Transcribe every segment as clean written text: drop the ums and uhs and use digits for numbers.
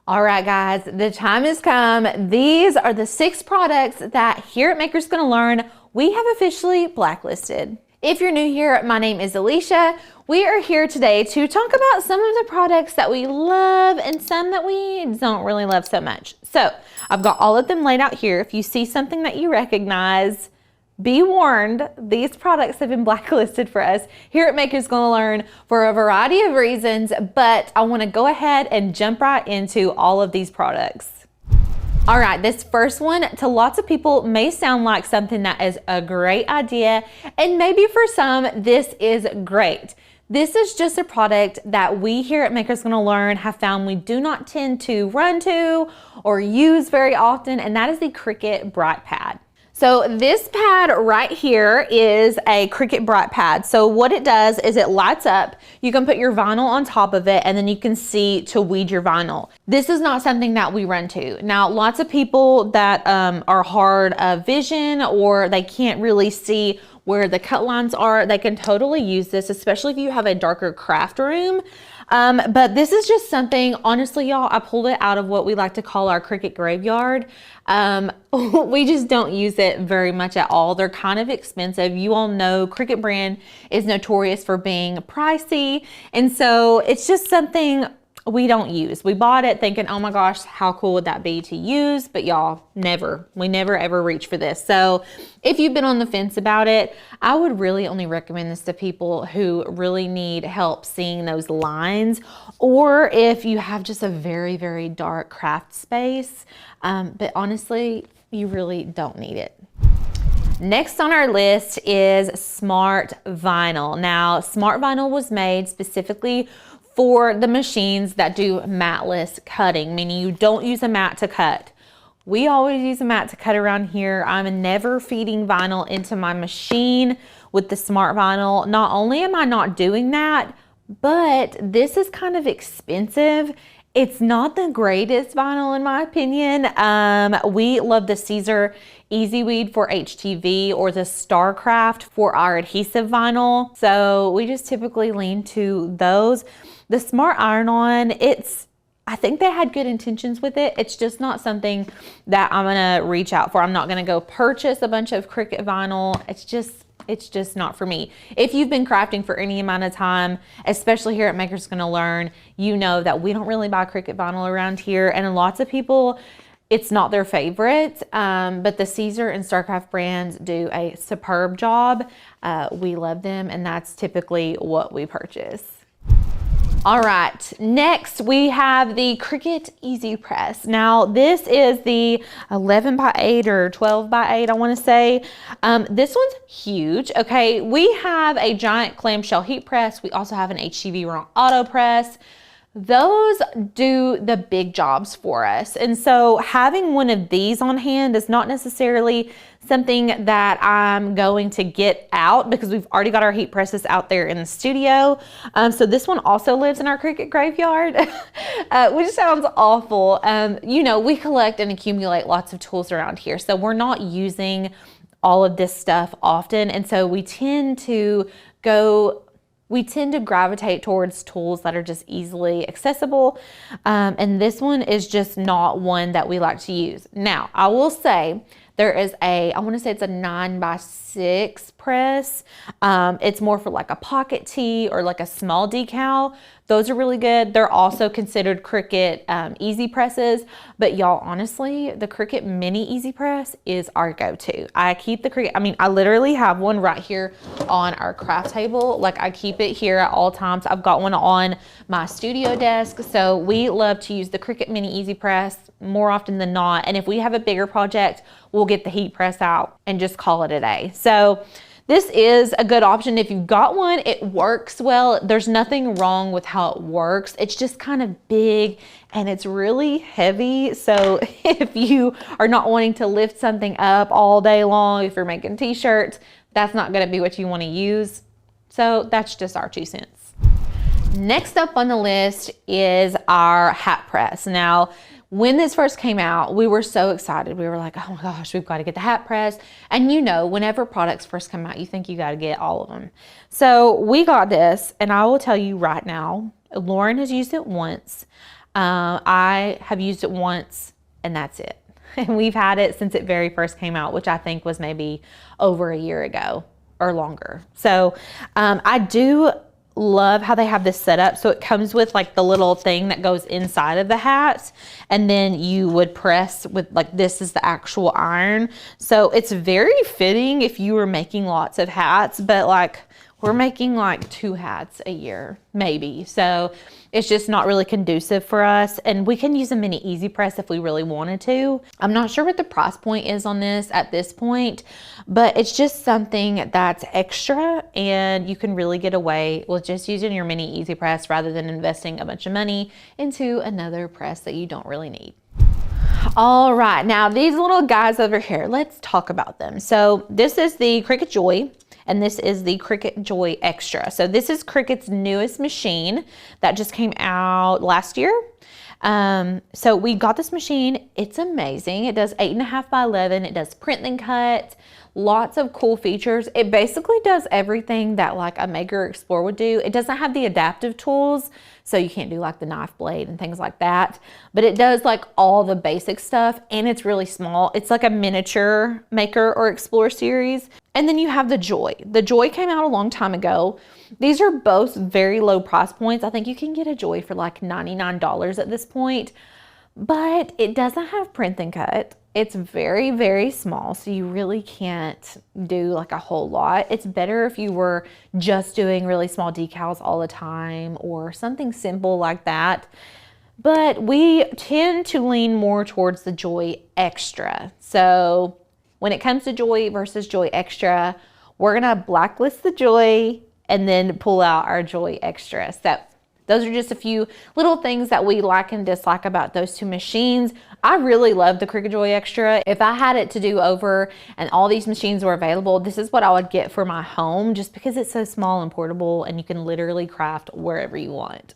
All right, guys, the time has come. These are the 6 products that here at Maker's Gonna Learn, we have officially blacklisted. If you're new here, my name is Alicia. We are here today to talk about some of the products that we love and some that we don't really love so much. So I've got all of them laid out here. If you see something that you recognize, be warned, these products have been blacklisted for us here at Maker's Gonna Learn for a variety of reasons, but I wanna go ahead and jump right into all of these products. All right, this first one to lots of people may sound like something that is a great idea, and maybe for some, this is great. This is just a product that we here at Maker's Gonna Learn have found we do not tend to run to or use very often, and that is the Cricut Bright Pad. So this pad right here is a Cricut Bright Pad. So what it does is it lights up. You can put your vinyl on top of it and then you can see to weed your vinyl. This is not something that we run to. Now, lots of people that are hard of vision or they can't really see where the cut lines are, they can totally use this, especially if you have a darker craft room. But this is just something, honestly, y'all, I pulled it out of what we like to call our Cricut graveyard. We just don't use it very much at all. They're kind of expensive. You all know Cricut brand is notorious for being pricey. And so it's just something we don't use. We bought it thinking, oh my gosh, how cool would that be to use? But y'all, we never ever reach for this. So if you've been on the fence about it, I would really only recommend this to people who really need help seeing those lines, or if you have just a very, very dark craft space. But honestly, you really don't need it. Next on our list is Smart Vinyl. Now, Smart Vinyl was made specifically for the machines that do matless cutting, meaning you don't use a mat to cut. We always use a mat to cut around here. I'm never feeding vinyl into my machine with the Smart Vinyl. Not only am I not doing that, but this is kind of expensive. It's not the greatest vinyl in my opinion. We love the Caesar Easy Weed for HTV or the Starcraft for our adhesive vinyl. So we just typically lean to those. The Smart Iron-On, I think they had good intentions with it. It's just not something that I'm gonna reach out for. I'm not gonna go purchase a bunch of Cricut vinyl. It's just not for me. If you've been crafting for any amount of time, especially here at Maker's Gonna Learn, you know that we don't really buy Cricut vinyl around here, and lots of people, it's not their favorite, but the Caesar and Starcraft brands do a superb job. We love them, and that's typically what we purchase. All right, next we have the Cricut Easy Press. Now this is the 11 by 8 or 12 by 8, I wanna say. This one's huge, okay? We have a giant clamshell heat press. We also have an HTVRont Autopress. Those do the big jobs for us. And so having one of these on hand is not necessarily something that I'm going to get out because we've already got our heat presses out there in the studio. So this one also lives in our Cricut graveyard, which sounds awful. You know, we collect and accumulate lots of tools around here. So we're not using all of this stuff often. And so we tend to gravitate towards tools that are just easily accessible. And this one is just not one that we like to use. Now, I will say there is I want to say it's a 9 by 6 press. It's more for like a pocket tee or like a small decal. Those are really good. They're also considered Cricut Easy Presses, but y'all, honestly, the Cricut Mini Easy Press is our go-to. I keep the Cricut, I literally have one right here on our craft table. Like I keep it here at all times. I've got one on my studio desk. So we love to use the Cricut Mini Easy Press more often than not. And if we have a bigger project, we'll get the heat press out and just call it a day. So this is a good option. If you've got one, it works well. There's nothing wrong with how it works. It's just kind of big and it's really heavy. So if you are not wanting to lift something up all day long, if you're making t-shirts, that's not gonna be what you wanna use. So that's just our 2 cents. Next up on the list is our hat press. Now, when this first came out, we were so excited. We were like, oh my gosh, we've got to get the hat press. And you know, whenever products first come out, you think you got to get all of them. So we got this, and I will tell you right now, Lauren has used it once. I have used it once and that's it. And we've had it since it very first came out, which I think was maybe over a year ago or longer. So I do love how they have this set up. So it comes with like the little thing that goes inside of the hat, and then you would press with like, this is the actual iron. So it's very fitting if you were making lots of hats, but like we're making like 2 hats a year, maybe. So it's just not really conducive for us. And we can use a mini easy press if we really wanted to. I'm not sure what the price point is on this at this point, but it's just something that's extra and you can really get away with just using your mini easy press rather than investing a bunch of money into another press that you don't really need. All right, now these little guys over here, let's talk about them. So this is the Cricut Joy, and this is the Cricut Joy Extra. So this is Cricut's newest machine that just came out last year. So we got this machine. It's amazing. It does 8.5 by 11. It does print and cut. Lots of cool features. It basically does everything that like a Maker Explorer would do. It doesn't have the adaptive tools, so you can't do like the knife blade and things like that, but it does like all the basic stuff, and it's really small. It's like a miniature Maker or Explorer series. And then you have the Joy. The Joy came out a long time ago. These are both very low price points. I think you can get a Joy for like $99 at this point, but it doesn't have print and cut. It's very, very small, so you really can't do like a whole lot. It's better if you were just doing really small decals all the time or something simple like that. But we tend to lean more towards the Joy Extra. So when it comes to Joy versus Joy Extra, we're gonna blacklist the Joy and then pull out our Joy Extra. So those are just a few little things that we like and dislike about those two machines. I really love the Cricut Joy Extra. If I had it to do over and all these machines were available, this is what I would get for my home, just because it's so small and portable and you can literally craft wherever you want.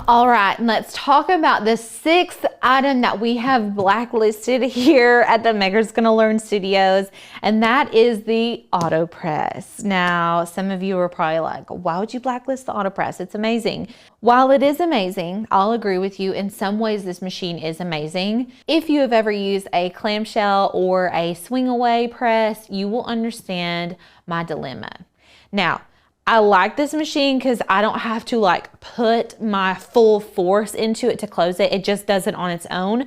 All right, let's talk about the 6th item that we have blacklisted here at the Maker's Gonna Learn Studios, and that is the Autopress. Now, some of you are probably like, why would you blacklist the Autopress? It's amazing. While it is amazing, I'll agree with you, in some ways this machine is amazing. If you have ever used a clamshell or a swing away press, you will understand my dilemma. Now, I like this machine because I don't have to like put my full force into it to close it. It just does it on its own.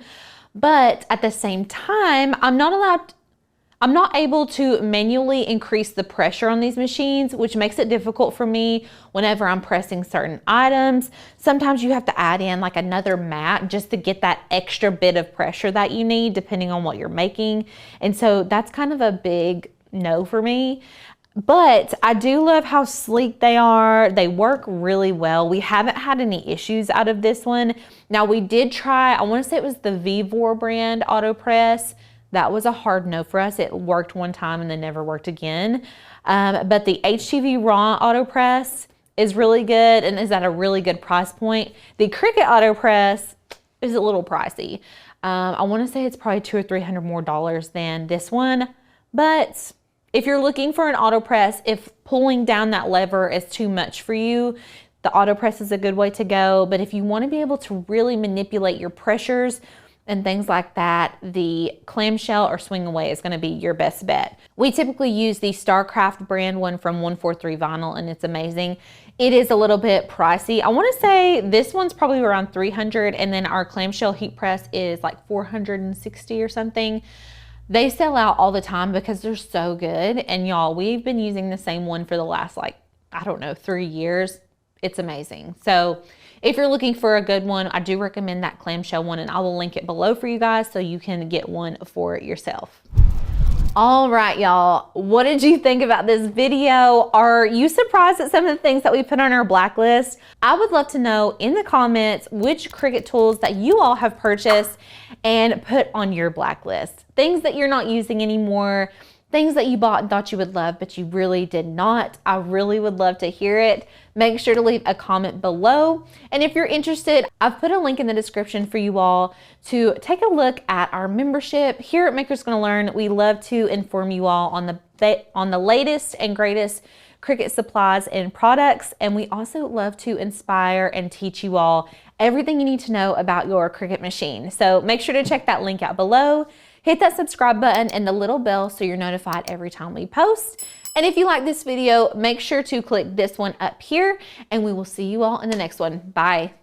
But at the same time, I'm not able to manually increase the pressure on these machines, which makes it difficult for me whenever I'm pressing certain items. Sometimes you have to add in like another mat just to get that extra bit of pressure that you need depending on what you're making. And so that's kind of a big no for me. But I do love how sleek they are. They work really well. We haven't had any issues out of this one. Now we did try, I want to say it was the Vevor brand Autopress. That was a hard no for us. It worked one time and then never worked again. But the HTVRont Autopress is really good and is at a really good price point. The Cricut Autopress is a little pricey. I want to say it's probably $200 or $300 more than this one, but if you're looking for an Autopress, if pulling down that lever is too much for you, the Autopress is a good way to go. But if you want to be able to really manipulate your pressures and things like that, the clamshell or swing away is going to be your best bet. We typically use the StarCraft brand one from 143 Vinyl, and it's amazing. It is a little bit pricey. I want to say this one's probably around $300, and then our clamshell heat press is like $460 or something. They sell out all the time because they're so good. And y'all, we've been using the same one for the last like, I don't know, 3 years. It's amazing. So if you're looking for a good one, I do recommend that clamshell one, and I will link it below for you guys so you can get one for yourself. All right, y'all, what did you think about this video? Are you surprised at some of the things that we put on our blacklist? I would love to know in the comments which Cricut tools that you all have purchased and put on your blacklist. Things that you're not using anymore, things that you bought and thought you would love, but you really did not. I really would love to hear it. Make sure to leave a comment below. And if you're interested, I've put a link in the description for you all to take a look at our membership. Here at Maker's Gonna Learn, we love to inform you all on the latest and greatest Cricut supplies and products, and we also love to inspire and teach you all everything you need to know about your Cricut machine. So make sure to check that link out below. Hit that subscribe button and the little bell so you're notified every time we post. And if you like this video, make sure to click this one up here, and we will see you all in the next one. Bye.